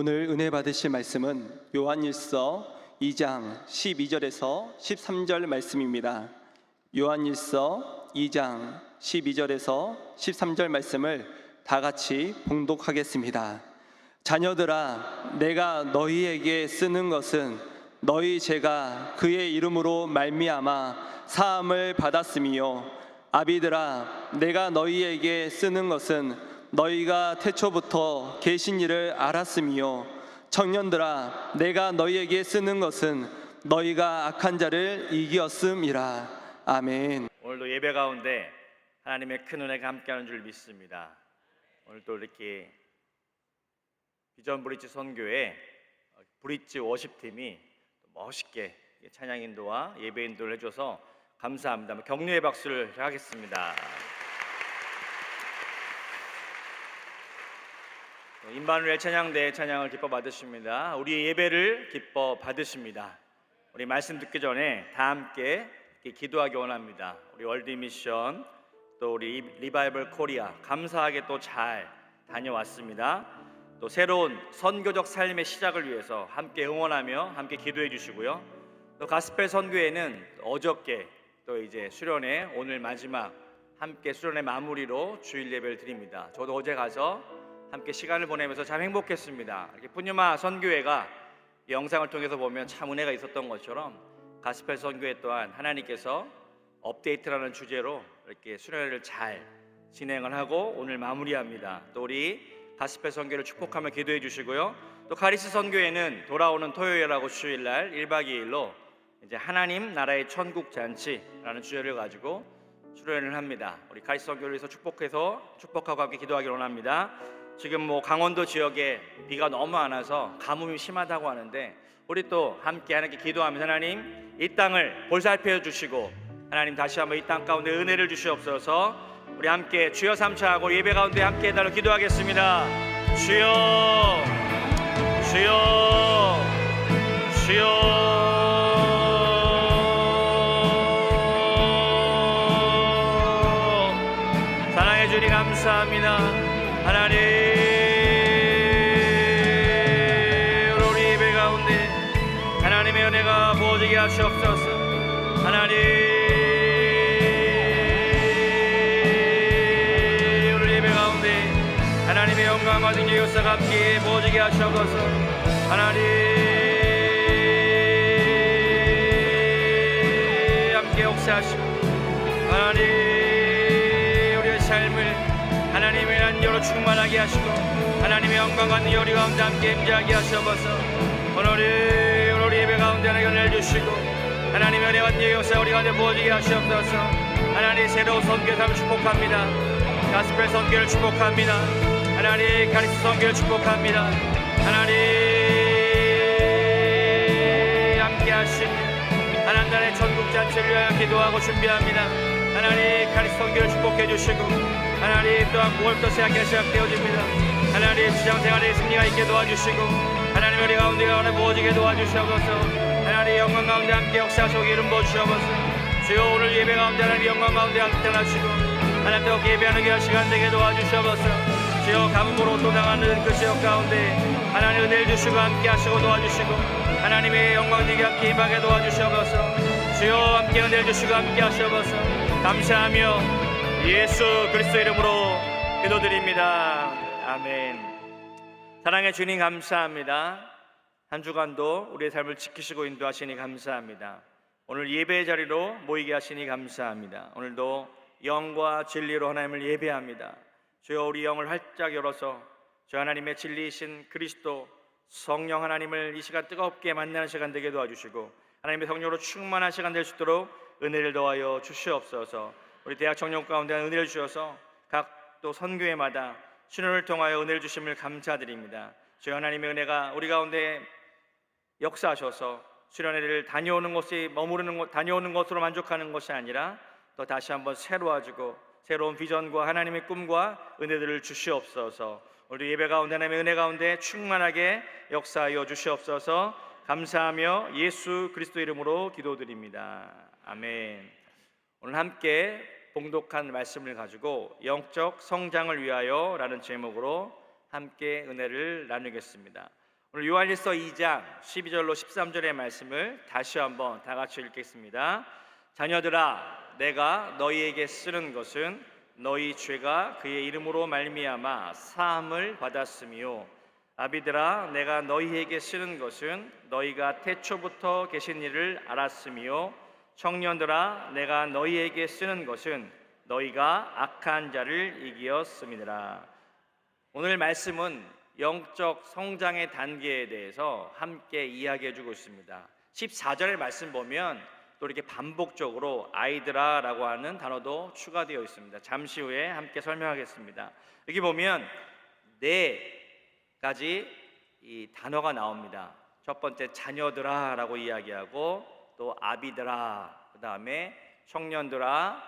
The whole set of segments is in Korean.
오늘 은혜 받으실 말씀은 요한일서 2장 12절에서 13절 말씀입니다. 요한일서 2장 12절에서 13절 말씀을 다 같이 봉독하겠습니다. 자녀들아, 내가 너희에게 쓰는 것은 너희 죄가 그의 이름으로 말미암아 사함을 받았음이요, 아비들아, 내가 너희에게 쓰는 것은 너희가 태초부터 계신 이를 알았음이요, 청년들아, 내가 너희에게 쓰는 것은 너희가 악한 자를 이기었음이라. 아멘. 오늘도 예배 가운데 하나님의 큰 은혜가 함께하는 줄 믿습니다. 오늘도 이렇게 비전 브릿지 선교회 브릿지 워십팀이 멋있게 찬양 인도와 예배 인도를 해줘서 감사합니다. 격려의 박수를 하겠습니다. 임마누엘 찬양대 찬양을 기뻐 받으십니다. 우리의 예배를 기뻐 받으십니다. 우리 말씀 듣기 전에 다 함께 기도하기 원합니다. 우리 월드 미션 또 우리 리바이벌 코리아 감사하게 또 잘 다녀왔습니다. 또 새로운 선교적 삶의 시작을 위해서 함께 응원하며 함께 기도해 주시고요. 또 가스펠 선교회는 어저께 또 이제 수련회 오늘 마지막 함께 수련회 마무리로 주일 예배를 드립니다. 저도 어제 가서 함께 시간을 보내면서 참 행복했습니다. 이렇게 푸뉴마 선교회가 영상을 통해서 보면 참 은혜가 있었던 것처럼 가스펠 선교회 또한 하나님께서 업데이트라는 주제로 이렇게 수련회를 잘 진행을 하고 오늘 마무리합니다. 또 우리 가스펠 선교회를 축복하며 기도해 주시고요. 또 카리스 선교회는 돌아오는 토요일하고 주일날 1박 2일로 이제 하나님 나라의 천국 잔치라는 주제를 가지고 수련회를 합니다. 우리 카리스 선교회를 위해서 축복하고 함께 기도하기를 원합니다. 지금 강원도 지역에 비가 너무 안 와서 가뭄이 심하다고 하는데 우리 또 함께 하나님께 기도하면서 하나님 이 땅을 보살펴 주시고 하나님 다시 한번 이 땅 가운데 은혜를 주시옵소서. 우리 함께 주여 삼차하고 예배 가운데 함께 해달라고 기도하겠습니다. 주여 주여 주여 사랑해 주님 감사합니다. 하나님 우리 예배 가운데 하나님의 은혜가 부어지게 하시옵소서. 하나님 우리 예배 가운데 하나님의 영광과 능력의 역사가 함께 부어지게 하시옵소서. 하나님 함께 역사하시고 하나님 우리의 삶을 하나님의 안전으로 충만하게 하시고 하나님의 영광과 능력이 우리 가운데 함께 임재하게 하시옵소서. 오늘 우리 예배 가운데 하나님 은혜를 주시고 하나님의 은혜와 능력의 역사 우리 가운데 부어지게 하시옵소서. 하나님 새로운 선교의 삶을 축복합니다. 가스펠 선교를 축복합니다. 하나님 카리스 선교를 축복합니다. 하나님 함께 하시니 하나님 나라의 천국 잔치를 위하여 기도하고 준비합니다. 하나님 카리스 선교를 축복해 주시고 하나님 또한 9월부터 새롭게 시작되어집니다. 하나님 시장생활에 승리가 있게 도와주시고 하나님 우리 가운데 부어지게 도와주시옵소서. 하나님 영광 가운데 함께 역사하시고 이름 부어주시옵소서. 주여 오늘 예배 가운데 하나님 영광 가운데 함께 나시고 하나님 또 예배하는 게 시간 되게 도와주시옵소서. 주여 가뭄으로 또 당하는 그 지역 가운데 하나님 은혜를 주시고 함께 하시고 도와주시고 하나님의 영광 되게 함께 임하게 도와주시옵소서. 주여 함께 은혜를 주시고 함께 하시옵소서. 감사하며 예수 그리스도 이름으로 기도드립니다. 아멘. 사랑의 주님 감사합니다. 한 주간도 우리의 삶을 지키시고 인도하시니 감사합니다. 오늘 예배의 자리로 모이게 하시니 감사합니다. 오늘도 영과 진리로 하나님을 예배합니다. 주여 우리 영을 활짝 열어서 주 하나님의 진리이신 그리스도 성령 하나님을 이 시간 뜨겁게 만나는 시간 되게 도와주시고 하나님의 성령으로 충만한 시간 될 수 있도록 은혜를 더하여 주시옵소서. 우리 대학 청년 가운데 은혜를 주셔서 각 또 선교회마다 수련을 통하여 은혜를 주심을 감사드립니다. 주여 하나님의 은혜가 우리 가운데 역사하셔서 수련회를 다녀오는 것으로 만족하는 것이 아니라 또 다시 한번 새로워지고 새로운 비전과 하나님의 꿈과 은혜들을 주시옵소서. 우리 예배 가운데 하나님의 은혜 가운데 충만하게 역사하여 주시옵소서. 감사하며 예수 그리스도 이름으로 기도드립니다. 아멘. 오늘 함께 봉독한 말씀을 가지고 영적 성장을 위하여 라는 제목으로 함께 은혜를 나누겠습니다. 오늘 요한일서 2장 12절로 13절의 말씀을 다시 한번 다 같이 읽겠습니다. 자녀들아, 내가 너희에게 쓰는 것은 너희 죄가 그의 이름으로 말미암아 사함을 받았으며, 아비들아, 내가 너희에게 쓰는 것은 너희가 태초부터 계신 이를 알았으며, 청년들아, 내가 너희에게 쓰는 것은 너희가 악한 자를 이기었음이니라. 오늘 말씀은 영적 성장의 단계에 대해서 함께 이야기해 주고 있습니다. 14절의 말씀 보면 또 이렇게 반복적으로 아이들아 라고 하는 단어도 추가되어 있습니다. 잠시 후에 함께 설명하겠습니다. 여기 보면 네 가지 이 단어가 나옵니다. 첫 번째 자녀들아 라고 이야기하고, 또 아비들아, 그 다음에 청년들아,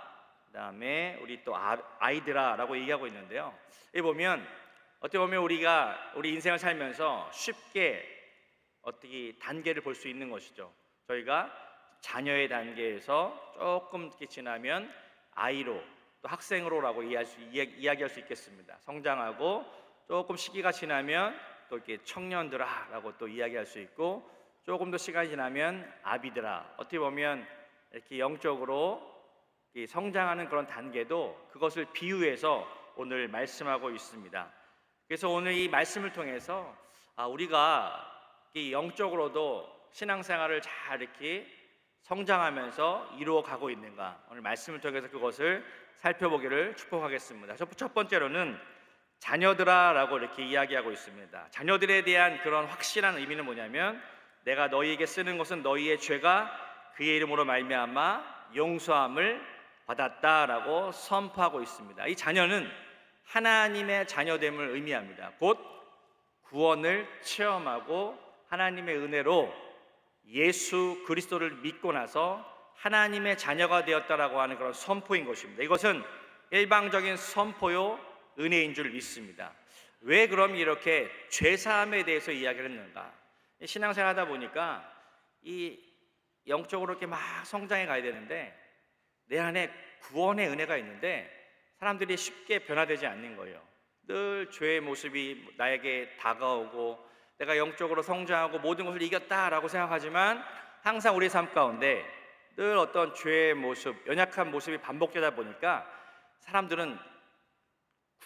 그 다음에 우리 또 아이들아 라고 얘기하고 있는데요. 여기 보면 어떻게 보면 우리가 우리 인생을 살면서 쉽게 어떻게 단계를 볼 수 있는 것이죠. 저희가 자녀의 단계에서 조금 이렇게 지나면 아이로, 또 학생으로라고 이야기할 수 있겠습니다. 성장하고 조금 시기가 지나면 또 이렇게 청년들아라고 또 이야기할 수 있고, 조금 더 시간이 지나면 아비들아. 어떻게 보면 이렇게 영적으로 성장하는 그런 단계도 그것을 비유해서 오늘 말씀하고 있습니다. 그래서 오늘 이 말씀을 통해서 우리가 영적으로도 신앙생활을 잘 이렇게 성장하면서 이루어가고 있는가, 오늘 말씀을 통해서 그것을 살펴보기를 축복하겠습니다. 첫 번째로는 자녀들아 라고 이렇게 이야기하고 있습니다. 자녀들에 대한 그런 확실한 의미는 뭐냐면, 내가 너희에게 쓰는 것은 너희의 죄가 그의 이름으로 말미암아 용서함을 받았다라고 선포하고 있습니다. 이 자녀는 하나님의 자녀됨을 의미합니다. 곧 구원을 체험하고 하나님의 은혜로 예수 그리스도를 믿고 나서 하나님의 자녀가 되었다라고 하는 그런 선포인 것입니다. 이것은 일방적인 선포요 은혜인 줄 믿습니다. 왜 그럼 이렇게 죄사함에 대해서 이야기를 했는가? 신앙생활 하다 보니까 이 영적으로 이렇게 막 성장해 가야 되는데, 내 안에 구원의 은혜가 있는데 사람들이 쉽게 변화되지 않는 거예요. 늘 죄의 모습이 나에게 다가오고 내가 영적으로 성장하고 모든 것을 이겼다라고 생각하지만, 항상 우리 삶 가운데 늘 어떤 죄의 모습, 연약한 모습이 반복되다 보니까 사람들은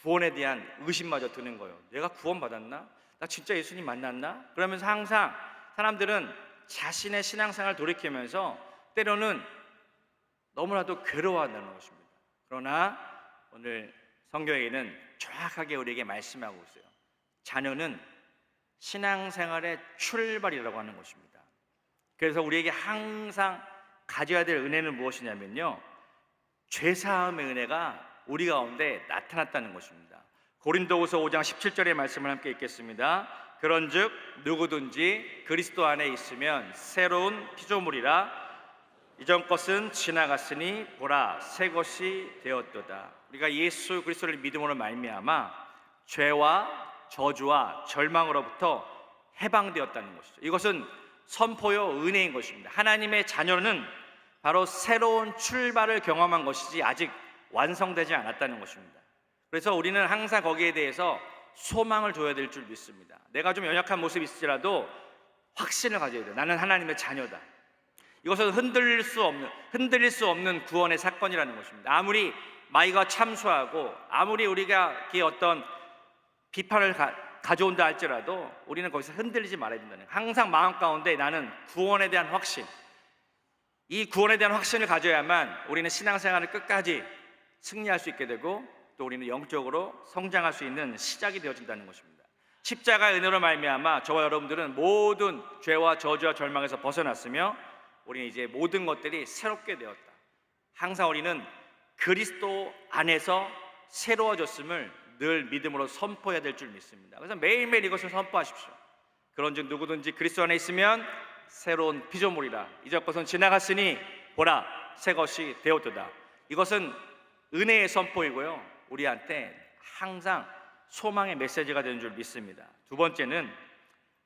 구원에 대한 의심마저 드는 거예요. 내가 구원받았나? 나 진짜 예수님 만났나? 그러면서 항상 사람들은 자신의 신앙생활을 돌이키면서 때로는 너무나도 괴로워한다는 것입니다. 그러나 오늘 성경에는 정확하게 우리에게 말씀하고 있어요. 자녀는 신앙생활의 출발이라고 하는 것입니다. 그래서 우리에게 항상 가져야 될 은혜는 무엇이냐면요, 죄사함의 은혜가 우리 가운데 나타났다는 것입니다. 고린도후서 5장 17절의 말씀을 함께 읽겠습니다. 그런즉 누구든지 그리스도 안에 있으면 새로운 피조물이라, 이전 것은 지나갔으니 보라 새 것이 되었도다. 우리가 예수 그리스도를 믿음으로 말미암아 죄와 저주와 절망으로부터 해방되었다는 것이죠. 이것은 선포요 은혜인 것입니다. 하나님의 자녀는 바로 새로운 출발을 경험한 것이지 아직 완성되지 않았다는 것입니다. 그래서 우리는 항상 거기에 대해서 소망을 둬야 될 줄 믿습니다. 내가 좀 연약한 모습이 있을지라도 확신을 가져야 돼요. 나는 하나님의 자녀다. 이것은 흔들릴 수 없는 구원의 사건이라는 것입니다. 아무리 마이가 참수하고 아무리 우리가 어떤 비판을 가져온다 할지라도 우리는 거기서 흔들리지 말아야 된다는 거예요. 항상 마음 가운데 나는 구원에 대한 확신, 이 구원에 대한 확신을 가져야만 우리는 신앙생활을 끝까지 승리할 수 있게 되고, 또 우리는 영적으로 성장할 수 있는 시작이 되어진다는 것입니다. 십자가의 은혜로 말미암아 저와 여러분들은 모든 죄와 저주와 절망에서 벗어났으며, 우리는 이제 모든 것들이 새롭게 되었다. 항상 우리는 그리스도 안에서 새로워졌음을 늘 믿음으로 선포해야 될 줄 믿습니다. 그래서 매일매일 이것을 선포하십시오. 그런즉 누구든지 그리스도 안에 있으면 새로운 피조물이라, 이전 것은 지나갔으니 보라 새 것이 되었도다. 이것은 은혜의 선포이고요, 우리한테 항상 소망의 메시지가 되는 줄 믿습니다. 두 번째는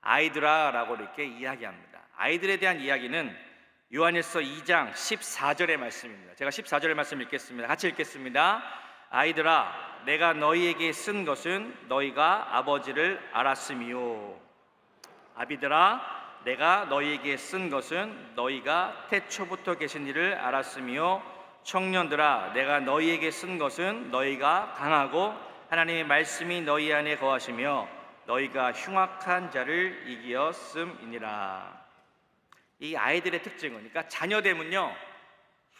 아이들아 라고 이렇게 이야기합니다. 아이들에 대한 이야기는 요한일서 2장 14절의 말씀입니다. 제가 14절의 말씀 읽겠습니다. 같이 읽겠습니다. 아이들아, 내가 너희에게 쓴 것은 너희가 아버지를 알았으며. 아비들아 내가 너희에게 쓴 것은 너희가 태초부터 계신 이를 알았으며 청년들아 내가 너희에게 쓴 것은 너희가 강하고 하나님의 말씀이 너희 안에 거하시며 너희가 흉악한 자를 이기었음이니라. 이 아이들의 특징은, 그러니까 자녀됨은요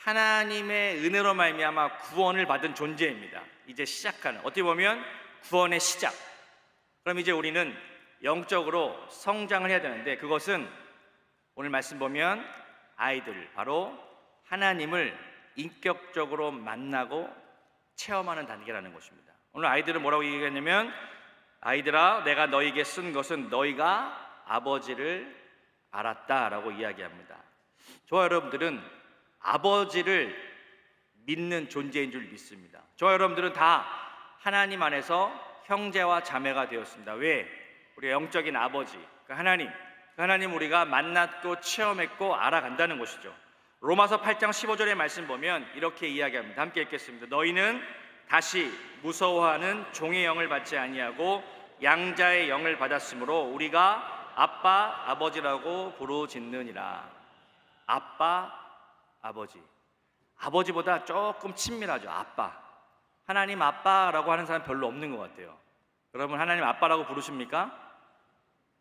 하나님의 은혜로 말미암아 구원을 받은 존재입니다. 이제 시작하는, 어떻게 보면 구원의 시작. 그럼 이제 우리는 영적으로 성장을 해야 되는데, 그것은 오늘 말씀 보면 아이들, 바로 하나님을 인격적으로 만나고 체험하는 단계라는 것입니다. 오늘 아이들은 뭐라고 얘기했냐면, 아이들아 내가 너희에게 쓴 것은 너희가 아버지를 알았다라고 이야기합니다. 저와 여러분들은 아버지를 믿는 존재인 줄 믿습니다. 저와 여러분들은 다 하나님 안에서 형제와 자매가 되었습니다. 왜? 우리가 영적인 아버지, 그 하나님 우리가 만났고 체험했고 알아간다는 것이죠. 로마서 8장 15절의 말씀 보면 이렇게 이야기합니다. 함께 읽겠습니다. 너희는 다시 무서워하는 종의 영을 받지 아니하고 양자의 영을 받았으므로 우리가 아빠 아버지라고 부르짖느니라. 아빠 아버지, 아버지보다 조금 친밀하죠. 아빠, 하나님 아빠라고 하는 사람 별로 없는 것 같아요. 여러분 하나님 아빠라고 부르십니까?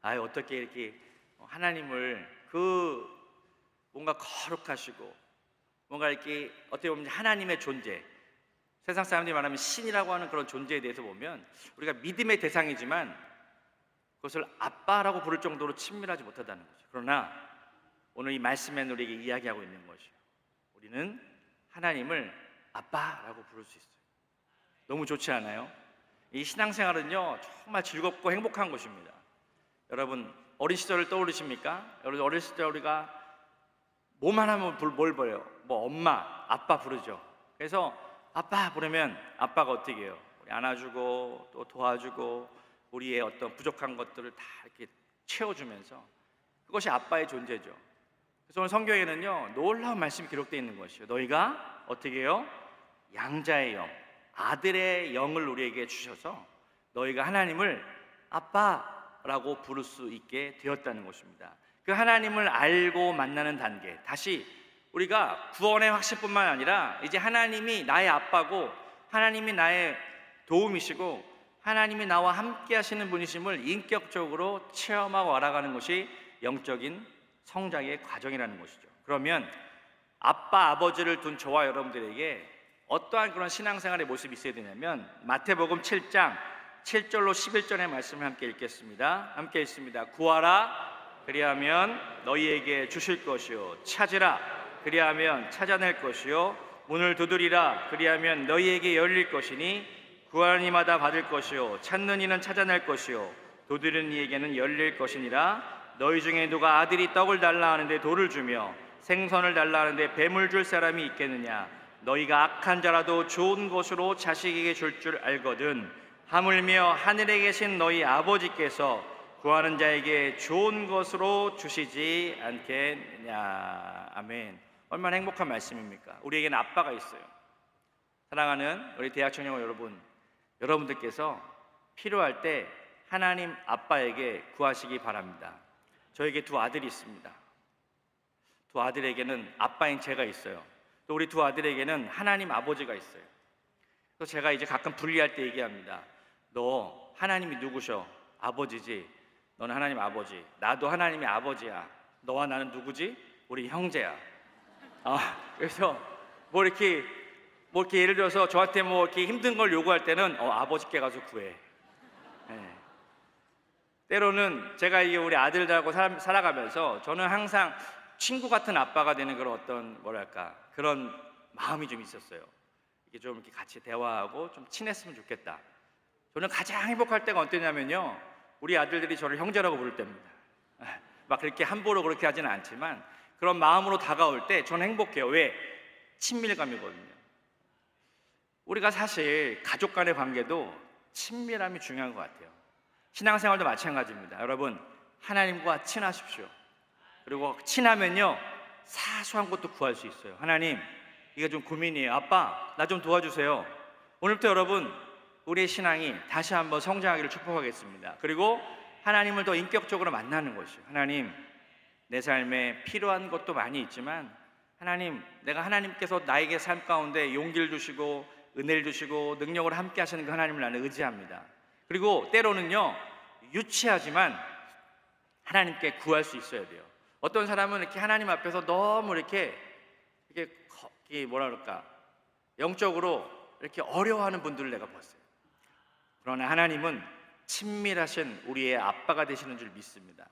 어떻게 이렇게 하나님을 뭔가 거룩하시고 뭔가 이렇게 어떻게 보면 하나님의 존재, 세상 사람들이 말하면 신이라고 하는 그런 존재에 대해서 보면 우리가 믿음의 대상이지만 그것을 아빠라고 부를 정도로 친밀하지 못하다는 거죠. 그러나 오늘 이 말씀에 우리에게 이야기하고 있는 것이요, 우리는 하나님을 아빠라고 부를 수 있어요. 너무 좋지 않아요? 이 신앙생활은요 정말 즐겁고 행복한 것입니다. 여러분 어린 시절을 떠올리십니까? 여러분 어린 시절 우리가 뭐만 하면 뭘 버려요? 뭐 엄마, 아빠 부르죠. 그래서 아빠 부르면 아빠가 어떻게 해요? 우리 안아주고 또 도와주고 우리의 어떤 부족한 것들을 다 이렇게 채워주면서, 그것이 아빠의 존재죠. 그래서 오늘 성경에는요 놀라운 말씀이 기록되어 있는 것이요, 너희가 어떻게 해요? 양자의 영, 아들의 영을 우리에게 주셔서 너희가 하나님을 아빠라고 부를 수 있게 되었다는 것입니다. 그 하나님을 알고 만나는 단계, 다시 우리가 구원의 확신뿐만 아니라 이제 하나님이 나의 아빠고 하나님이 나의 도움이시고 하나님이 나와 함께 하시는 분이심을 인격적으로 체험하고 알아가는 것이 영적인 성장의 과정이라는 것이죠. 그러면 아빠 아버지를 둔 저와 여러분들에게 어떠한 그런 신앙생활의 모습이 있어야 되냐면, 마태복음 7장 7절로 11절의 말씀을 함께 읽겠습니다. 함께 읽습니다. 구하라 그리하면 너희에게 주실 것이요, 찾으라 그리하면 찾아낼 것이요, 문을 두드리라 그리하면 너희에게 열릴 것이니 구하는 이마다 받을 것이요, 찾는 이는 찾아낼 것이요, 두드리는 이에게는 열릴 것이니라. 너희 중에 누가 아들이 떡을 달라 하는데 돌을 주며 생선을 달라 하는데 뱀을 줄 사람이 있겠느냐? 너희가 악한 자라도 좋은 것으로 자식에게 줄 줄 알거든 하물며 하늘에 계신 너희 아버지께서 구하는 자에게 좋은 것으로 주시지 않겠냐. 아멘. 얼마나 행복한 말씀입니까? 우리에게는 아빠가 있어요. 사랑하는 우리 대학 청년 여러분, 여러분들께서 필요할 때 하나님 아빠에게 구하시기 바랍니다. 저에게 두 아들이 있습니다. 두 아들에게는 아빠인 제가 있어요. 또 우리 두 아들에게는 하나님 아버지가 있어요. 그래서 제가 이제 가끔 분리할 때 얘기합니다. 너 하나님이 누구셔? 아버지지. 너는 하나님 아버지. 나도 하나님의 아버지야. 너와 나는 누구지? 우리 형제야. 그래서 뭐 이렇게 예를 들어서 저한테 뭐 이렇게 힘든 걸 요구할 때는 아버지께 가서 구해. 네. 때로는 제가 이게 우리 아들들하고 살아가면서 저는 항상 친구 같은 아빠가 되는 그런 어떤 그런 마음이 좀 있었어요. 이게 좀 이렇게 같이 대화하고 좀 친했으면 좋겠다. 저는 가장 행복할 때가 언제냐면요, 우리 아들들이 저를 형제라고 부를 때입니다. 막 그렇게 함부로 그렇게 하지는 않지만 그런 마음으로 다가올 때 저는 행복해요. 왜? 친밀감이거든요. 우리가 사실 가족 간의 관계도 친밀함이 중요한 것 같아요. 신앙생활도 마찬가지입니다. 여러분, 하나님과 친하십시오. 그리고 친하면요 사소한 것도 구할 수 있어요. 하나님, 이게 좀 고민이에요. 아빠, 나 좀 도와주세요. 오늘부터 여러분, 우리의 신앙이 다시 한번 성장하기를 축복하겠습니다. 그리고 하나님을 더 인격적으로 만나는 것이에요. 하나님, 내 삶에 필요한 것도 많이 있지만 하나님, 내가 하나님께서 나에게 삶 가운데 용기를 주시고 은혜를 주시고 능력을 함께 하시는 그 하나님을 나는 의지합니다. 그리고 때로는요, 유치하지만 하나님께 구할 수 있어야 돼요. 어떤 사람은 이렇게 하나님 앞에서 너무 이렇게 뭐라 그럴까, 영적으로 이렇게 어려워하는 분들을 내가 봤어요. 그러나 하나님은 친밀하신 우리의 아빠가 되시는 줄 믿습니다.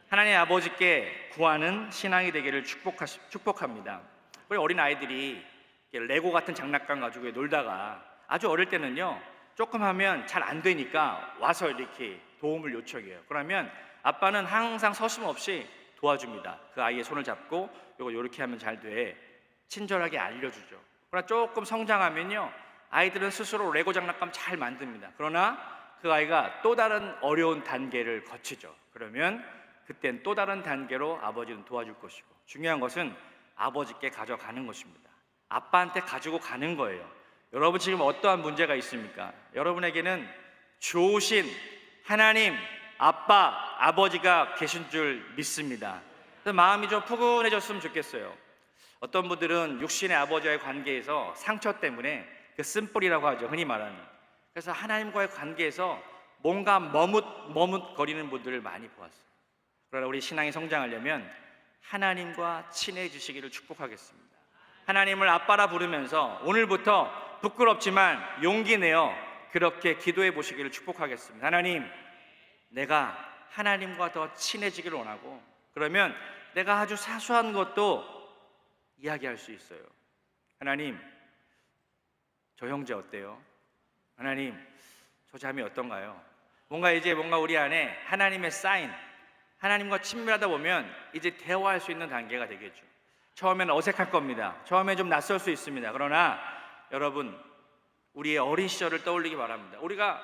하나님 아버지께 구하는 신앙이 되기를 축복합니다. 우리 어린 아이들이 레고 같은 장난감 가지고 놀다가 아주 어릴 때는요, 조금 하면 잘 안 되니까 와서 이렇게 도움을 요청해요. 그러면 아빠는 항상 서슴없이 도와줍니다. 그 아이의 손을 잡고 이거 이렇게 하면 잘 돼, 친절하게 알려주죠. 그러나 조금 성장하면요, 아이들은 스스로 레고 장난감 잘 만듭니다. 그러나 그 아이가 또 다른 어려운 단계를 거치죠. 그러면 그땐 또 다른 단계로 아버지는 도와줄 것이고, 중요한 것은 아버지께 가져가는 것입니다. 아빠한테 가지고 가는 거예요. 여러분 지금 어떠한 문제가 있습니까? 여러분에게는 좋으신 하나님, 아빠, 아버지가 계신 줄 믿습니다. 그래서 마음이 좀 푸근해졌으면 좋겠어요. 어떤 분들은 육신의 아버지와의 관계에서 상처 때문에 그 쓴뿌리라고 하죠, 흔히 말하는. 그래서 하나님과의 관계에서 뭔가 머뭇거리는 분들을 많이 보았어요. 그러나 우리 신앙이 성장하려면 하나님과 친해지시기를 축복하겠습니다. 하나님을 아빠라 부르면서 오늘부터 부끄럽지만 용기 내어 그렇게 기도해 보시기를 축복하겠습니다. 하나님, 내가 하나님과 더 친해지기를 원하고, 그러면 내가 아주 사소한 것도 이야기할 수 있어요. 하나님, 저 형제 어때요? 하나님, 저 자매 어떤가요? 뭔가 우리 안에 하나님의 사인, 하나님과 친밀하다 보면 이제 대화할 수 있는 단계가 되겠죠. 처음에는 어색할 겁니다. 처음에 좀 낯설 수 있습니다. 그러나 여러분, 우리의 어린 시절을 떠올리기 바랍니다. 우리가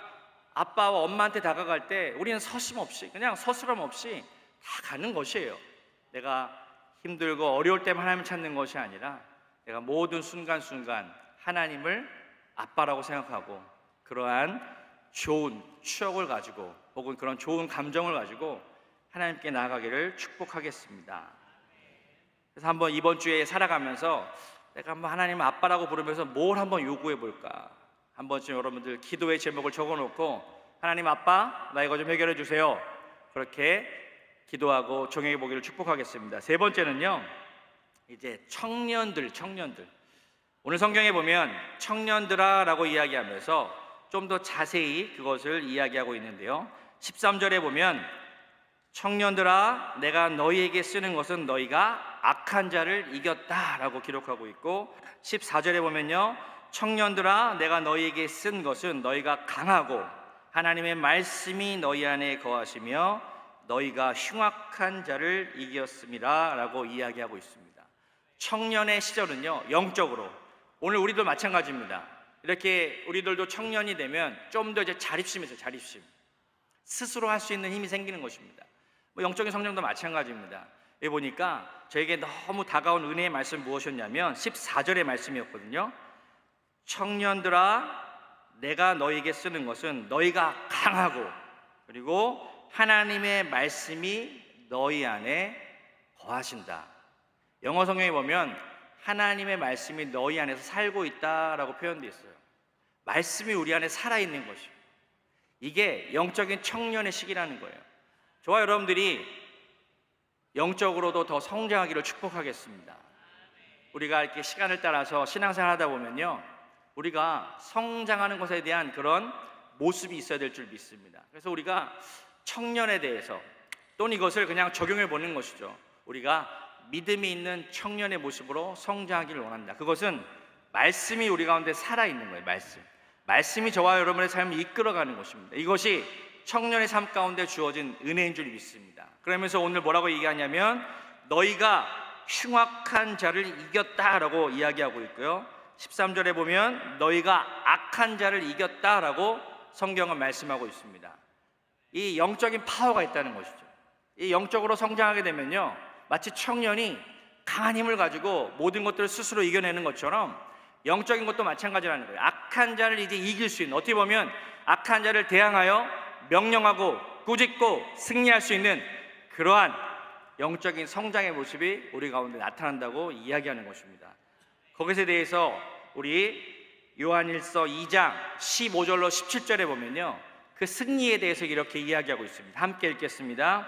아빠와 엄마한테 다가갈 때 우리는 서슴없이, 그냥 서스럼 없이 다 가는 것이에요. 내가 힘들고 어려울 때만 하나님을 찾는 것이 아니라 내가 모든 순간순간 하나님을 아빠라고 생각하고 그러한 좋은 추억을 가지고 혹은 그런 좋은 감정을 가지고 하나님께 나아가기를 축복하겠습니다. 그래서 한번 이번 주에 살아가면서 내가 한번 하나님 아빠라고 부르면서 뭘 한번 요구해 볼까, 한 번쯤 여러분들 기도의 제목을 적어놓고 하나님 아빠, 나 이거 좀 해결해 주세요, 그렇게 기도하고 정해해 보기를 축복하겠습니다. 세 번째는요, 이제 청년들. 오늘 성경에 보면 청년들아 라고 이야기하면서 좀 더 자세히 그것을 이야기하고 있는데요, 13절에 보면 청년들아, 내가 너희에게 쓰는 것은 너희가 악한 자를 이겼다 라고 기록하고 있고, 14절에 보면요, 청년들아, 내가 너희에게 쓴 것은 너희가 강하고 하나님의 말씀이 너희 안에 거하시며 너희가 흉악한 자를 이겼음이라 라고 이야기하고 있습니다. 청년의 시절은요, 영적으로 오늘 우리도 마찬가지입니다. 이렇게 우리들도 청년이 되면 좀 더 이제 자립심이죠. 자립심, 스스로 할 수 있는 힘이 생기는 것입니다. 영적인 성령도 마찬가지입니다. 여기 보니까 저에게 너무 다가온 은혜의 말씀 무엇이었냐면 14절의 말씀이었거든요. 청년들아, 내가 너희에게 쓰는 것은 너희가 강하고 그리고 하나님의 말씀이 너희 안에 거하신다. 영어 성경에 보면 하나님의 말씀이 너희 안에서 살고 있다라고 표현되어 있어요. 말씀이 우리 안에 살아있는 것이에요. 이게 영적인 청년의 시기라는 거예요. 저와 여러분들이 영적으로도 더 성장하기를 축복하겠습니다. 우리가 이렇게 시간을 따라서 신앙생활 하다 보면요, 우리가 성장하는 것에 대한 그런 모습이 있어야 될 줄 믿습니다. 그래서 우리가 청년에 대해서 또는 이것을 그냥 적용해 보는 것이죠. 우리가 믿음이 있는 청년의 모습으로 성장하기를 원한다. 그것은 말씀이 우리 가운데 살아있는 거예요. 말씀이 저와 여러분의 삶을 이끌어가는 것입니다. 이것이 청년의 삶 가운데 주어진 은혜인 줄 믿습니다. 그러면서 오늘 뭐라고 얘기하냐면 너희가 흉악한 자를 이겼다라고 이야기하고 있고요, 13절에 보면 너희가 악한 자를 이겼다라고 성경은 말씀하고 있습니다. 이 영적인 파워가 있다는 것이죠. 이 영적으로 성장하게 되면요, 마치 청년이 강한 힘을 가지고 모든 것들을 스스로 이겨내는 것처럼 영적인 것도 마찬가지라는 거예요. 악한 자를 이제 이길 수 있는, 어떻게 보면 악한 자를 대항하여 명령하고 꾸짖고 승리할 수 있는 그러한 영적인 성장의 모습이 우리 가운데 나타난다고 이야기하는 것입니다. 거기에 대해서 우리 요한일서 2장 15절로 17절에 보면요, 그 승리에 대해서 이렇게 이야기하고 있습니다. 함께 읽겠습니다.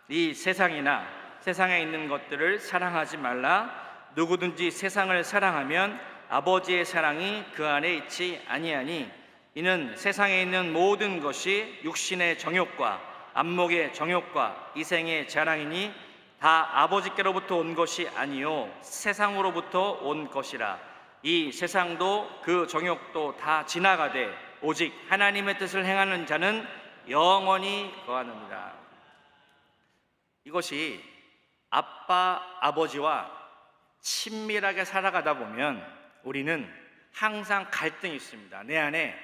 이 세상이나 세상에 있는 것들을 사랑하지 말라. 누구든지 세상을 사랑하면 아버지의 사랑이 그 안에 있지 아니하니 이는 세상에 있는 모든 것이 육신의 정욕과 안목의 정욕과 이생의 자랑이니 다 아버지께로부터 온 것이 아니요 세상으로부터 온 것이라. 이 세상도 그 정욕도 다 지나가되 오직 하나님의 뜻을 행하는 자는 영원히 거하느니라. 이것이 아빠, 아버지와 친밀하게 살아가다 보면 우리는 항상 갈등이 있습니다. 내 안에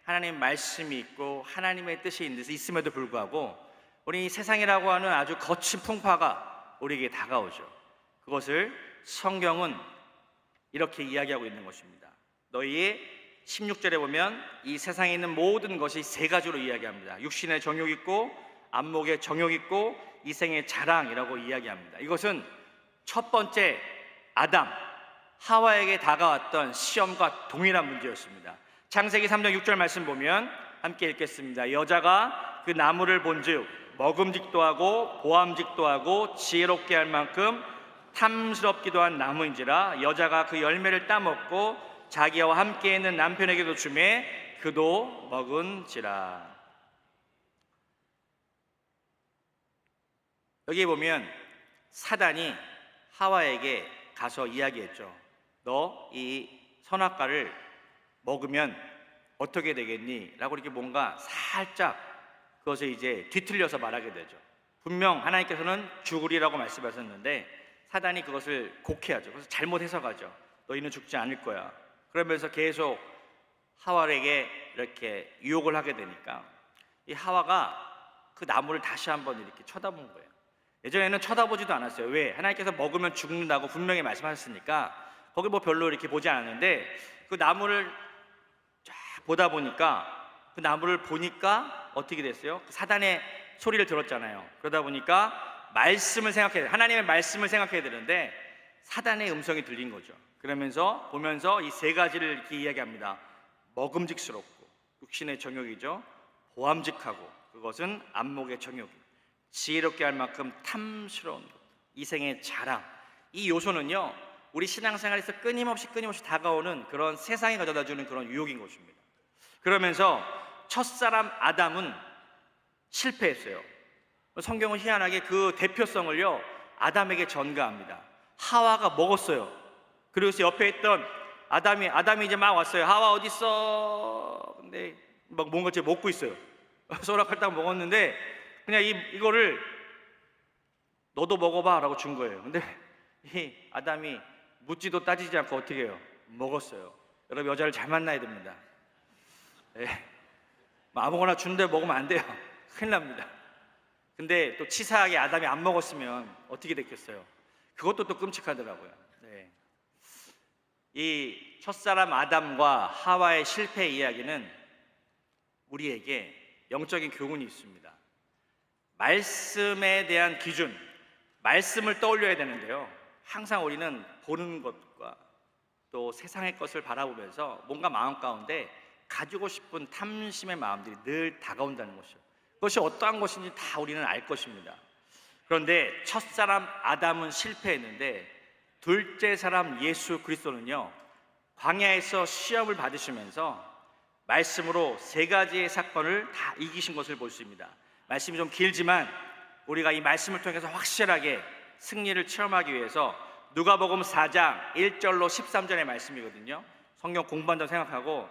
하나님 말씀이 있고 하나님의 뜻이 있음에도 불구하고 우리 세상이라고 하는 아주 거친 풍파가 우리에게 다가오죠. 그것을 성경은 이렇게 이야기하고 있는 것입니다. 너희의 16절에 보면 이 세상에 있는 모든 것이 세 가지로 이야기합니다. 육신의 정욕 있고 안목의 정욕 있고 이생의 자랑이라고 이야기합니다. 이것은 첫 번째 아담, 하와에게 다가왔던 시험과 동일한 문제였습니다. 창세기 3장 6절 말씀 보면 함께 읽겠습니다. 여자가 그 나무를 본즉 먹음직도 하고 보암직도 하고 지혜롭게 할 만큼 탐스럽기도 한 나무인지라 여자가 그 열매를 따먹고 자기와 함께 있는 남편에게도 주매 그도 먹은지라. 여기 보면 사단이 하와에게 가서 이야기했죠. 너 이 선악과를 먹으면 어떻게 되겠니? 라고 이렇게 뭔가 살짝 그것을 이제 뒤틀려서 말하게 되죠. 분명 하나님께서는 죽으리라고 말씀하셨는데 사단이 그것을 곡해하죠. 그래서 잘못 해석하죠. 너희는 죽지 않을 거야. 그러면서 계속 하와에게 이렇게 유혹을 하게 되니까 이 하와가 그 나무를 다시 한번 이렇게 쳐다본 거예요. 예전에는 쳐다보지도 않았어요. 왜? 하나님께서 먹으면 죽는다고 분명히 말씀하셨으니까 거기 뭐 별로 이렇게 보지 않았는데 그 나무를 쫙 보다 보니까 그 나무를 보니까 어떻게 됐어요? 사단의 소리를 들었잖아요. 그러다 보니까 말씀을 생각해야 돼. 하나님의 말씀을 생각해야 되는데 사단의 음성이 들린 거죠. 그러면서 보면서 이 세 가지를 이렇게 이야기합니다. 먹음직스럽고 육신의 정욕이죠. 보암직하고 그것은 안목의 정욕. 지혜롭게 할 만큼 탐스러운 것, 이생의 자랑. 이 요소는요 우리 신앙생활에서 끊임없이 다가오는 그런 세상이 가져다주는 그런 유혹인 것입니다. 그러면서 첫사람 아담은 실패했어요. 성경은 희한하게 그 대표성을요 아담에게 전가합니다. 하와가 먹었어요. 그래서 옆에 있던 아담이 이제 막 왔어요. 하와 어디 있어? 근데 막 뭔가 지금 먹고 있어요. 소락할딱 먹었는데 그냥 이거를 너도 먹어봐 라고 준 거예요. 근데 이 아담이 묻지도 따지지 않고 어떻게 해요? 먹었어요. 여러분 여자를 잘 만나야 됩니다. 아무거나 준대 먹으면 안 돼요. 큰일 납니다. 근데 또 치사하게 아담이 안 먹었으면 어떻게 됐겠어요? 그것도 또 끔찍하더라고요. 이 첫사람 아담과 하와의 실패 이야기는 우리에게 영적인 교훈이 있습니다. 말씀에 대한 기준, 말씀을 떠올려야 되는데요 항상 우리는 보는 것과 또 세상의 것을 바라보면서 뭔가 마음 가운데 가지고 싶은 탐심의 마음들이 늘 다가온다는 것이죠. 그것이 어떠한 것인지 다 우리는 알 것입니다. 그런데 첫사람 아담은 실패했는데 둘째 사람 예수 그리스도는요 광야에서 시험을 받으시면서 말씀으로 세 가지의 사건을 다 이기신 것을 볼 수 있습니다. 말씀이 좀 길지만 우리가 이 말씀을 통해서 확실하게 승리를 체험하기 위해서 누가복음 4장 1절로 13절의 말씀이거든요. 성경 공부한다고 생각하고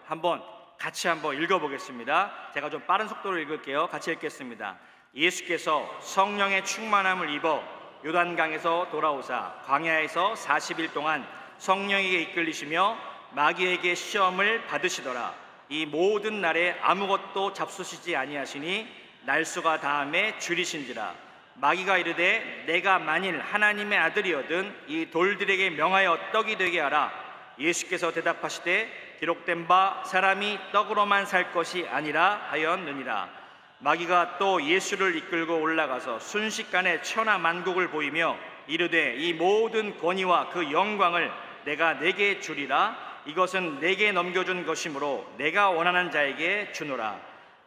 같이 한번 읽어보겠습니다. 제가 좀 빠른 속도로 읽을게요. 같이 읽겠습니다. 예수께서 성령의 충만함을 입어 요단강에서 돌아오사 광야에서 40일 동안 성령에게 이끌리시며 마귀에게 시험을 받으시더라. 이 모든 날에 아무것도 잡수시지 아니하시니 날수가 다함에 줄이신지라. 마귀가 이르되 내가 만일 하나님의 아들이거든 이 돌들에게 명하여 떡이 되게 하라. 예수께서 대답하시되 기록된 바 사람이 떡으로만 살 것이 아니라 하였느니라. 마귀가 또 예수를 이끌고 올라가서 순식간에 천하 만국을 보이며 이르되 이 모든 권위와 그 영광을 내가 네게 주리라. 이것은 내게 넘겨준 것이므로 내가 원하는 자에게 주노라.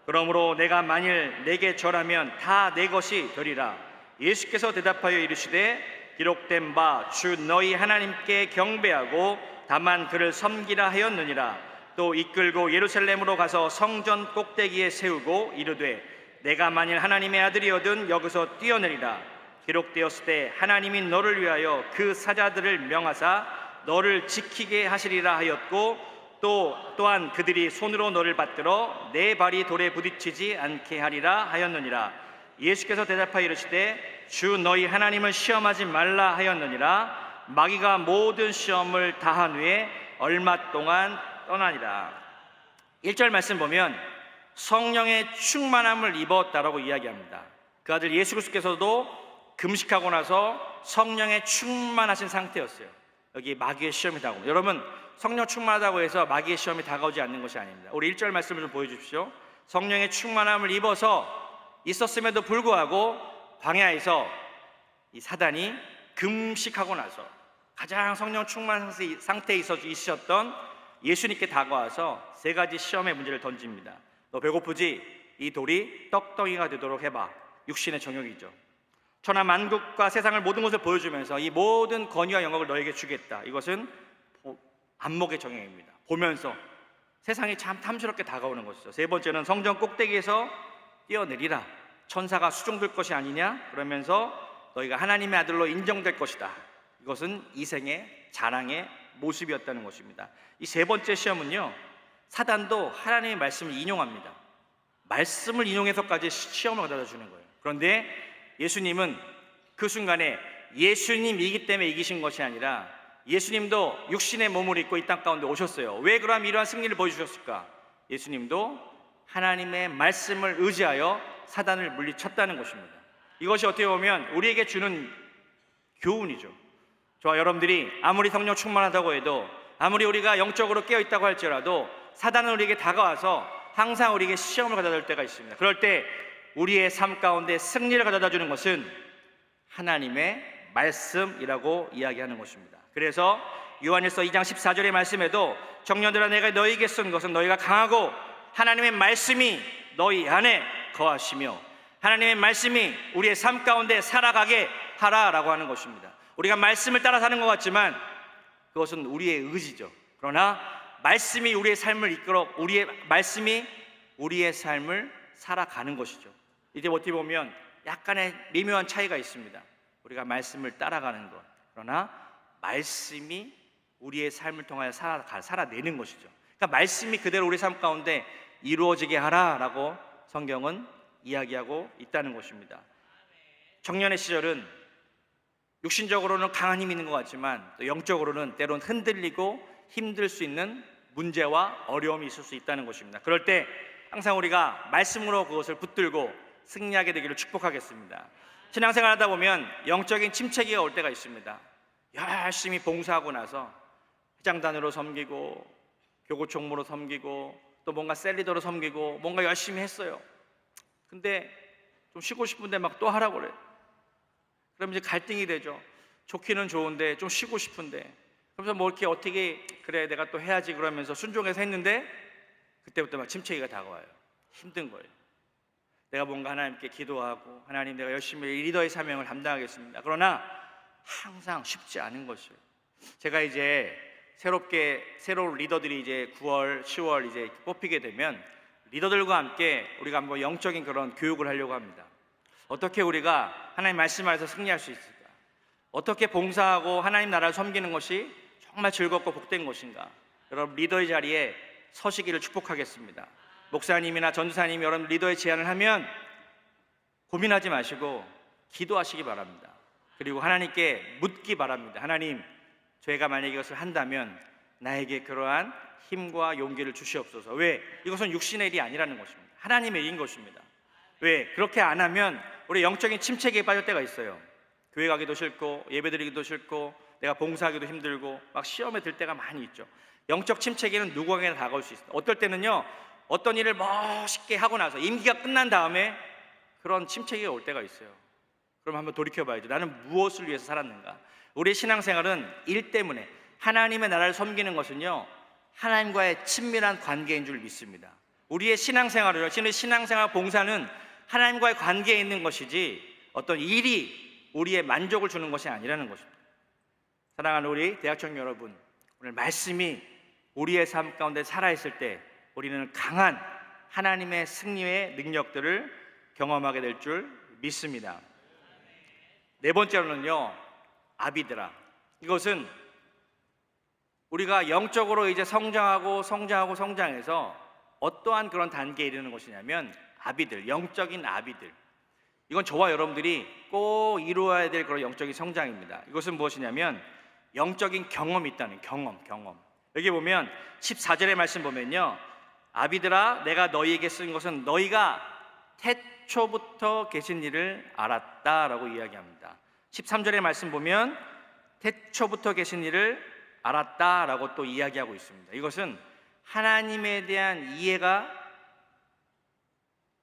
그러므로 내가 만일 내게 절하면 다 내 것이 되리라. 예수께서 대답하여 이르시되 기록된 바 주 너희 하나님께 경배하고 다만 그를 섬기라 하였느니라. 또 이끌고 예루살렘으로 가서 성전 꼭대기에 세우고 이르되 내가 만일 하나님의 아들이거든 여기서 뛰어내리라. 기록되었을 때 하나님이 너를 위하여 그 사자들을 명하사 너를 지키게 하시리라 하였고 또한 그들이 손으로 너를 받들어 내 발이 돌에 부딪히지 않게 하리라 하였느니라. 예수께서 대답하여 이르시되 주 너희 하나님을 시험하지 말라 하였느니라. 마귀가 모든 시험을 다한 후에 얼마 동안 떠나니라. 1절 말씀 보면 성령의 충만함을 입었다라고 이야기합니다. 그 아들 예수 그리스도께서도 금식하고 나서 성령의 충만하신 상태였어요. 여기 마귀의 시험이 다가오고, 여러분 성령 충만하다고 해서 마귀의 시험이 다가오지 않는 것이 아닙니다. 우리 1절 말씀을 좀 보여주십시오. 성령의 충만함을 입어서 있었음에도 불구하고 광야에서 이 사단이 금식하고 나서 가장 성령 충만 상태에 있으셨던 예수님께 다가와서 세 가지 시험의 문제를 던집니다. 너 배고프지? 이 돌이 떡덩이가 되도록 해봐. 육신의 정욕이죠. 천하 만국과 세상을 모든 것을 보여주면서 이 모든 권위와 영광을 너에게 주겠다. 이것은 안목의 정욕입니다. 보면서 세상이 참 탐스럽게 다가오는 것이죠. 세 번째는 성전 꼭대기에서 뛰어내리라. 천사가 수종될 것이 아니냐? 그러면서 너희가 하나님의 아들로 인정될 것이다. 이것은 이생의 자랑의 모습이었다는 것입니다. 이 세 번째 시험은요, 사단도 하나님의 말씀을 인용합니다. 말씀을 인용해서까지 시험을 가져다 주는 거예요. 그런데 예수님은 그 순간에 예수님이기 때문에 이기신 것이 아니라 예수님도 육신의 몸을 입고 이 땅 가운데 오셨어요. 왜 그럼 이러한 승리를 보여주셨을까? 예수님도 하나님의 말씀을 의지하여 사단을 물리쳤다는 것입니다. 이것이 어떻게 보면 우리에게 주는 교훈이죠. 저와 여러분들이 아무리 성령 충만하다고 해도, 아무리 우리가 영적으로 깨어있다고 할지라도 사단은 우리에게 다가와서 항상 우리에게 시험을 가져다 줄 때가 있습니다. 그럴 때 우리의 삶 가운데 승리를 가져다 주는 것은 하나님의 말씀이라고 이야기하는 것입니다. 그래서 요한일서 2장 14절의 말씀에도 청년들아 내가 너희에게 쓴 것은 너희가 강하고 하나님의 말씀이 너희 안에 거하시며 하나님의 말씀이 우리의 삶 가운데 살아가게 하라라고 하는 것입니다. 우리가 말씀을 따라 사는 것 같지만 그것은 우리의 의지죠. 그러나 말씀이 우리의 삶을 이끌어 말씀이 우리의 삶을 살아가는 것이죠. 이제 어떻게 보면 약간의 미묘한 차이가 있습니다. 우리가 말씀을 따라가는 것, 그러나 말씀이 우리의 삶을 통하여 살아내는 것이죠. 그러니까 말씀이 그대로 우리 삶 가운데 이루어지게 하라라고 성경은 이야기하고 있다는 것입니다. 청년의 시절은 육신적으로는 강한 힘이 있는 것 같지만 또 영적으로는 때론 흔들리고 힘들 수 있는 문제와 어려움이 있을 수 있다는 것입니다. 그럴 때 항상 우리가 말씀으로 그것을 붙들고 승리하게 되기를 축복하겠습니다. 신앙생활 하다 보면 영적인 침체기가 올 때가 있습니다. 열심히 봉사하고 나서 회장단으로 섬기고 교구 총무로 섬기고 또 뭔가 셀리더로 섬기고 뭔가 열심히 했어요. 근데 좀 쉬고 싶은데 막 또 하라고 그래요. 그럼 이제 갈등이 되죠. 좋기는 좋은데 좀 쉬고 싶은데, 그래서 뭐 이렇게 어떻게 그래 내가 또 해야지 그러면서 순종해서 했는데 그때부터 막 침체기가 다가와요. 힘든 거예요. 내가 뭔가 하나님께 기도하고 하나님 내가 열심히 리더의 사명을 감당하겠습니다. 그러나 항상 쉽지 않은 것이에요. 제가 이제 새로운 리더들이 이제 9월, 10월 이제 뽑히게 되면 리더들과 함께 우리가 한번 영적인 그런 교육을 하려고 합니다. 어떻게 우리가 하나님 말씀 안에서 승리할 수 있을까? 어떻게 봉사하고 하나님 나라를 섬기는 것이 정말 즐겁고 복된 것인가? 여러분 리더의 자리에 서시기를 축복하겠습니다. 목사님이나 전도사님이 여러분 리더의 제안을 하면 고민하지 마시고 기도하시기 바랍니다. 그리고 하나님께 묻기 바랍니다. 하나님, 저희가 만약에 이것을 한다면 나에게 그러한 힘과 용기를 주시옵소서. 왜? 이것은 육신의 일이 아니라는 것입니다. 하나님의 일인 것입니다. 왜? 그렇게 안 하면 우리 영적인 침체기에 빠질 때가 있어요. 교회 가기도 싫고 예배드리기도 싫고 내가 봉사하기도 힘들고 막 시험에 들 때가 많이 있죠. 영적 침체기는 누구에게나 다가올 수 있어요. 어떨 때는요 어떤 일을 멋있게 하고 나서 임기가 끝난 다음에 그런 침체기가 올 때가 있어요. 그럼 한번 돌이켜봐야죠. 나는 무엇을 위해서 살았는가? 우리의 신앙생활은 일 때문에, 하나님의 나라를 섬기는 것은요, 하나님과의 친밀한 관계인 줄 믿습니다. 우리의 신앙생활을, 신앙생활 봉사는 하나님과의 관계에 있는 것이지 어떤 일이 우리의 만족을 주는 것이 아니라는 것입니다. 사랑하는 우리 대학청 여러분, 오늘 말씀이 우리의 삶 가운데 살아있을 때 우리는 강한 하나님의 승리의 능력들을 경험하게 될 줄 믿습니다. 네 번째로는요, 아비드라. 이것은 우리가 영적으로 이제 성장해서 어떠한 그런 단계에 이르는 것이냐면 아비들, 영적인 아비들. 이건 저와 여러분들이 꼭 이루어야 될 그런 영적인 성장입니다. 이것은 무엇이냐면 영적인 경험이 있다는 경험. 여기 보면 14절의 말씀 보면요, 아비들아 내가 너희에게 쓴 것은 너희가 태초부터 계신 일을 알았다라고 이야기합니다. 13절의 말씀 보면 태초부터 계신 일을 알았다라고 또 이야기하고 있습니다. 이것은 하나님에 대한 이해가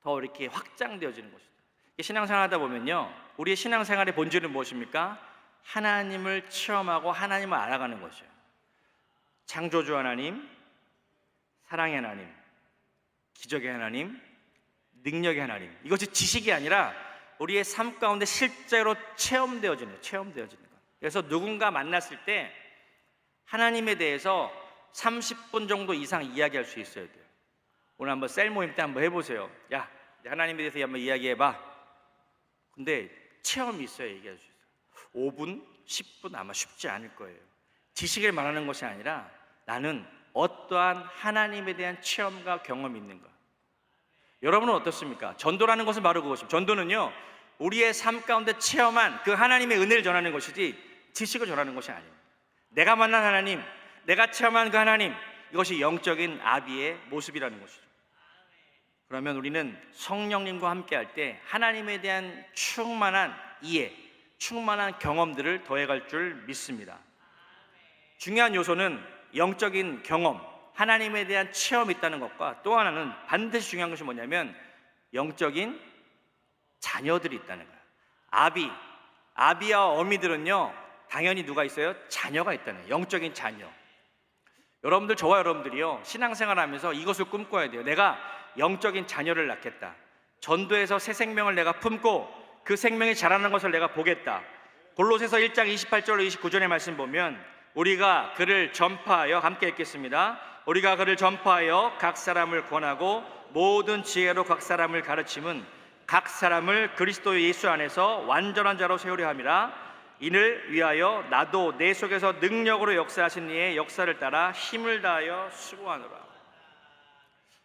더 이렇게 확장되어지는 것입니다. 신앙생활 하다 보면요, 우리의 신앙생활의 본질은 무엇입니까? 하나님을 체험하고 하나님을 알아가는 것이에요. 창조주 하나님, 사랑의 하나님, 기적의 하나님, 능력의 하나님. 이것이 지식이 아니라 우리의 삶 가운데 실제로 체험되어지는 것. 그래서 누군가 만났을 때 하나님에 대해서 30분 정도 이상 이야기할 수 있어야 돼요. 오늘 한번 셀 모임 때 한번 해보세요. 야, 하나님에 대해서 한번 이야기해봐. 근데 체험이 있어야 얘기할 수 있어요. 5분, 10분 아마 쉽지 않을 거예요. 지식을 말하는 것이 아니라 나는 어떠한 하나님에 대한 체험과 경험이 있는가. 여러분은 어떻습니까? 전도라는 것은 바로 그것입니다. 전도는요, 우리의 삶 가운데 체험한 그 하나님의 은혜를 전하는 것이지 지식을 전하는 것이 아닙니다. 내가 만난 하나님, 내가 체험한 그 하나님, 이것이 영적인 아비의 모습이라는 것이죠. 그러면 우리는 성령님과 함께 할 때 하나님에 대한 충만한 이해, 충만한 경험들을 더해갈 줄 믿습니다. 중요한 요소는 영적인 경험, 하나님에 대한 체험이 있다는 것과 또 하나는 반드시 중요한 것이 뭐냐면 영적인 자녀들이 있다는 거예요. 아비와 어미들은요, 당연히 누가 있어요? 자녀가 있다는 거예요. 영적인 자녀. 여러분들, 저와 여러분들이요, 신앙생활하면서 이것을 꿈꿔야 돼요. 내가 영적인 자녀를 낳겠다. 전도에서 새 생명을 내가 품고 그 생명이 자라는 것을 내가 보겠다. 골로새서 1장 28절 29절의 말씀 보면 우리가 그를 전파하여, 함께 읽겠습니다. 우리가 그를 전파하여 각 사람을 권하고 모든 지혜로 각 사람을 가르침은 각 사람을 그리스도 예수 안에서 완전한 자로 세우려 함이라. 이를 위하여 나도 내 속에서 능력으로 역사하신 이의 역사를 따라 힘을 다하여 수고하노라.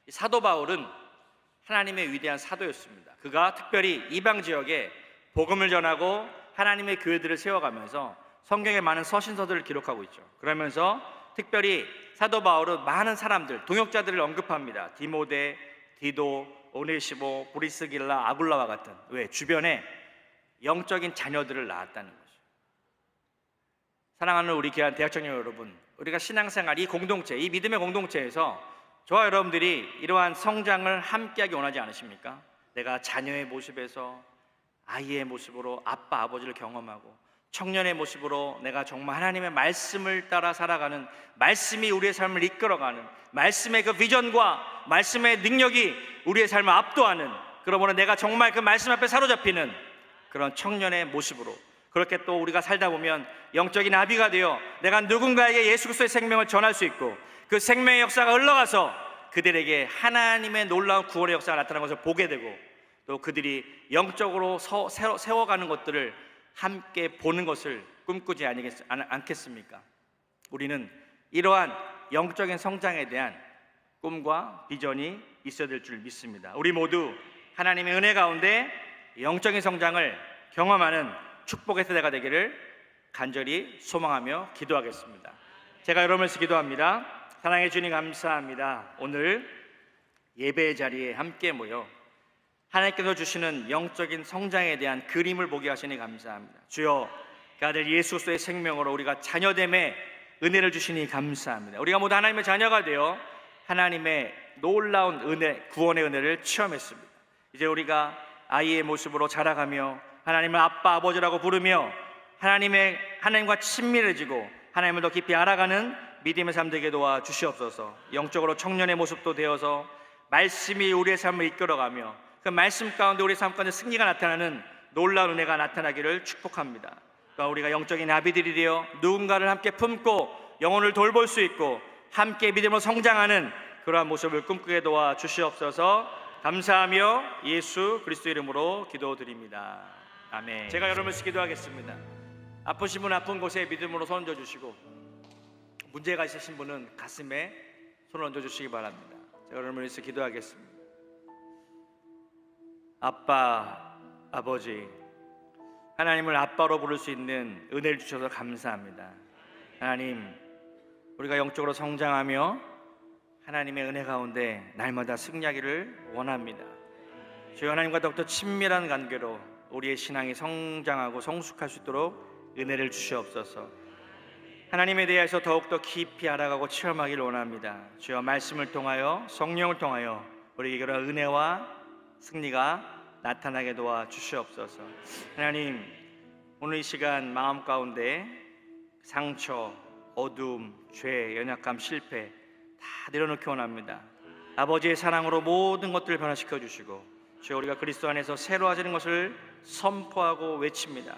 사도 바울은 하나님의 위대한 사도였습니다. 그가 특별히 이방 지역에 복음을 전하고 하나님의 교회들을 세워가면서 성경에 많은 서신서들을 기록하고 있죠. 그러면서 특별히 사도 바울은 많은 사람들, 동역자들을 언급합니다. 디모데, 디도, 오네시모, 브리스길라, 아굴라와 같은, 왜? 주변에 영적인 자녀들을 낳았다는 거죠. 사랑하는 우리 귀한 대학청년 여러분, 우리가 신앙생활, 이 공동체, 이 믿음의 공동체에서 저와 여러분들이 이러한 성장을 함께하기 원하지 않으십니까? 내가 자녀의 모습에서 아이의 모습으로 아빠, 아버지를 경험하고 청년의 모습으로 내가 정말 하나님의 말씀을 따라 살아가는, 말씀이 우리의 삶을 이끌어가는, 말씀의 그 비전과 말씀의 능력이 우리의 삶을 압도하는, 그러므로 내가 정말 그 말씀 앞에 사로잡히는 그런 청년의 모습으로, 그렇게 또 우리가 살다 보면 영적인 아비가 되어 내가 누군가에게 예수 그리스도의 생명을 전할 수 있고 그 생명의 역사가 흘러가서 그들에게 하나님의 놀라운 구원의 역사가 나타나는 것을 보게 되고 또 그들이 영적으로 세워가는 것들을 함께 보는 것을 꿈꾸지 않겠습니까? 우리는 이러한 영적인 성장에 대한 꿈과 비전이 있어야 될 줄 믿습니다. 우리 모두 하나님의 은혜 가운데 영적인 성장을 경험하는 축복의 세대가 되기를 간절히 소망하며 기도하겠습니다. 제가 여러분을 기도합니다. 사랑해 주님 감사합니다. 오늘 예배의 자리에 함께 모여 하나님께서 주시는 영적인 성장에 대한 그림을 보게 하시니 감사합니다. 주여, 그 아들 예수 그리스도의 생명으로 우리가 자녀됨의 은혜를 주시니 감사합니다. 우리가 모두 하나님의 자녀가 되어 하나님의 놀라운 은혜, 구원의 은혜를 체험했습니다. 이제 우리가 아이의 모습으로 자라가며 하나님을 아빠, 아버지라고 부르며 하나님과 친밀해지고 하나님을 더 깊이 알아가는 믿음의 삶 되게 도와 주시옵소서. 영적으로 청년의 모습도 되어서 말씀이 우리의 삶을 이끌어가며 그 말씀 가운데 우리의 삶 가운데 승리가 나타나는 놀라운 은혜가 나타나기를 축복합니다. 또한 우리가 영적인 아비들이 되어 누군가를 함께 품고 영혼을 돌볼 수 있고 함께 믿음으로 성장하는 그러한 모습을 꿈꾸게 도와 주시옵소서. 감사하며 예수 그리스도 이름으로 기도드립니다. 아멘. 제가 여러분을 기도하겠습니다. 아프신 분 아픈 곳에 믿음으로 손 얹어주시고 문제가 있으신 분은 가슴에 손을 얹어주시기 바랍니다. 제가 여러분을 위해서 기도하겠습니다. 아빠, 아버지, 하나님을 아빠로 부를 수 있는 은혜를 주셔서 감사합니다. 하나님, 우리가 영적으로 성장하며 하나님의 은혜 가운데 날마다 승리하기를 원합니다. 주여, 하나님과 더욱더 친밀한 관계로 우리의 신앙이 성장하고 성숙할 수 있도록 은혜를 주시옵소서. 하나님에 대해서 더욱더 깊이 알아가고 체험하기를 원합니다. 주여, 말씀을 통하여 성령을 통하여 우리에게 그런 은혜와 승리가 나타나게 도와 주시옵소서. 하나님, 오늘 이 시간 마음 가운데 상처, 어둠, 죄, 연약함, 실패 다 내려놓기 원합니다. 아버지의 사랑으로 모든 것들을 변화시켜 주시고 주여, 우리가 그리스도 안에서 새로워지는 것을 선포하고 외칩니다.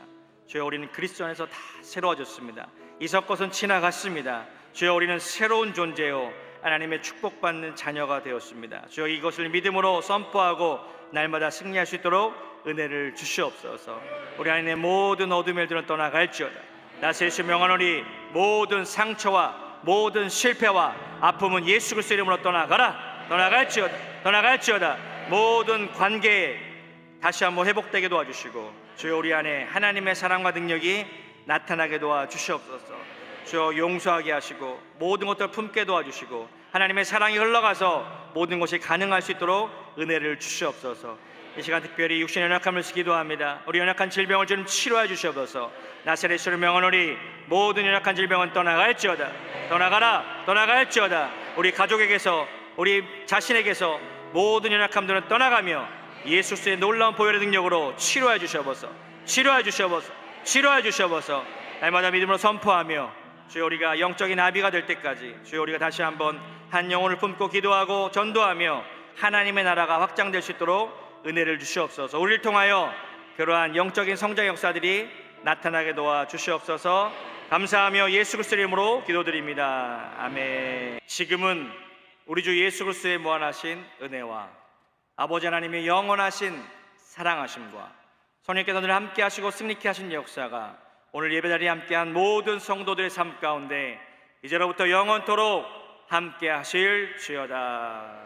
주여, 우리는 그리스도 안에서 다 새로워졌습니다. 이전 것은 지나갔습니다. 주여, 우리는 새로운 존재요 하나님의 축복받는 자녀가 되었습니다. 주여, 이것을 믿음으로 선포하고 날마다 승리할 수 있도록 은혜를 주시옵소서. 우리 안에 모든 어둠의 일들은 떠나갈지어다. 나세시 명하노니 모든 상처와 모든 실패와 아픔은 예수 그리스도 이름으로 떠나갈지어다. 모든 관계에 다시 한번 회복되게 도와주시고 주여, 우리 안에 하나님의 사랑과 능력이 나타나게 도와주시옵소서. 주여, 용서하게 하시고 모든 것들을 품게 도와주시고 하나님의 사랑이 흘러가서 모든 것이 가능할 수 있도록 은혜를 주시옵소서. 이 시간 특별히 육신의 연약함을 기도합니다. 우리 연약한 질병을 좀 치료해 주시옵소서. 나사렛으로 명하노니 모든 연약한 질병은 떠나갈지어다. 우리 가족에게서 우리 자신에게서 모든 연약함들은 떠나가며 예수 그리스도의 놀라운 보혈의 능력으로 치료해 주시옵소서. 날마다 믿음으로 선포하며 주여, 우리가 영적인 아비가 될 때까지 주여, 우리가 다시 한번 한 영혼을 품고 기도하고 전도하며 하나님의 나라가 확장될 수 있도록 은혜를 주시옵소서. 우리를 통하여 그러한 영적인 성장 역사들이 나타나게 도와 주시옵소서. 감사하며 예수 그리스도의 이름으로 기도드립니다. 아멘. 지금은 우리 주 예수 그리스도의 무한하신 은혜와 아버지 하나님의 영원하신 사랑하심과 성령께서 늘 함께 하시고 승리케 하신 역사가 오늘 예배자리에 함께한 모든 성도들의 삶 가운데 이제로부터 영원토록 함께 하실지어다.